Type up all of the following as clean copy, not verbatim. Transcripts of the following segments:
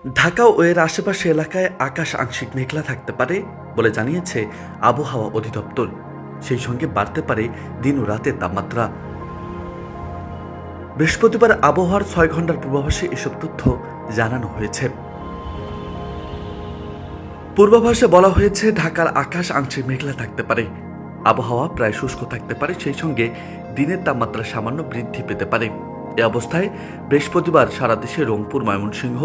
ঢাকা ও এর আশেপাশে এলাকায় আকাশ আংশিক মেঘলা থাকতে পারে বলে জানিয়েছে আবহাওয়া অধিদপ্তর। সেই সঙ্গে বাড়তে পারে দিন ও রাতের তাপমাত্রা। বৃহস্পতিবার আবহাওয়ার 6 ঘন্টার পূর্বাভাসে এসব তথ্য জানানো হয়েছে। পূর্বাভাসে বলা হয়েছে ঢাকার আকাশ আংশিক মেঘলা থাকতে পারে, আবহাওয়া প্রায় শুষ্ক থাকতে পারে, সেই সঙ্গে দিনের তাপমাত্রা সামান্য বৃদ্ধি পেতে পারে। এ অবস্থায় বৃহস্পতিবার সারা দেশে রংপুর, ময়মনসিংহ,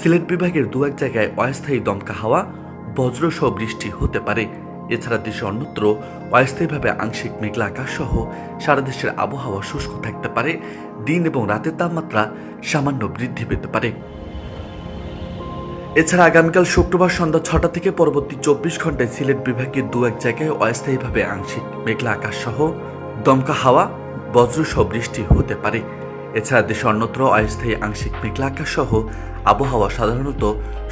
সিলেট বিভাগের দু এক জায়গায় অস্থায়ী দমকা হাওয়া, বজ্রসহ বৃষ্টি হতে পারে। এছাড়া দেশে অন্যত্র অস্থায়ীভাবে আংশিক মেঘলা আকাশ সহ সারা দেশের আবহাওয়া শুষ্ক থাকতে পারে। দিন এবং রাতের তাপমাত্রা সামান্য বৃদ্ধি পেতে পারে। এছাড়া আগামীকাল শুক্রবার সন্ধ্যা 6টা থেকে পরবর্তী 24 ঘন্টায় সিলেট বিভাগের দু এক জায়গায় অস্থায়ীভাবে আংশিক মেঘলা আকাশ সহ দমকা হাওয়া, বজ্রসহ বৃষ্টি হতে পারে। এছাড়া দেশে অন্যত্র অস্থায়ী আংশিক মেঘলা আকাশ সহ আবহাওয়া সাধারণত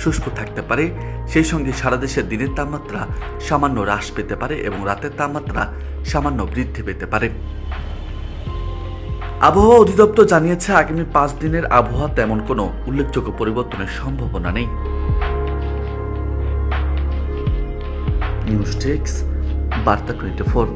শুষ্ক থাকতে পারে। সেই সঙ্গে সারা দেশের দিনের তাপমাত্রা সামান্য হ্রাস পেতে পারে এবং রাতের তাপমাত্রা সামান্য বৃদ্ধি পেতে পারে। আবহাওয়া অধিদপ্তর জানিয়েছে আগামী 5 দিনের আবহাওয়া তেমন কোনো উল্লেখযোগ্য পরিবর্তনের সম্ভাবনা নেই। নিউজ ডেস্ক, বার্তা 24।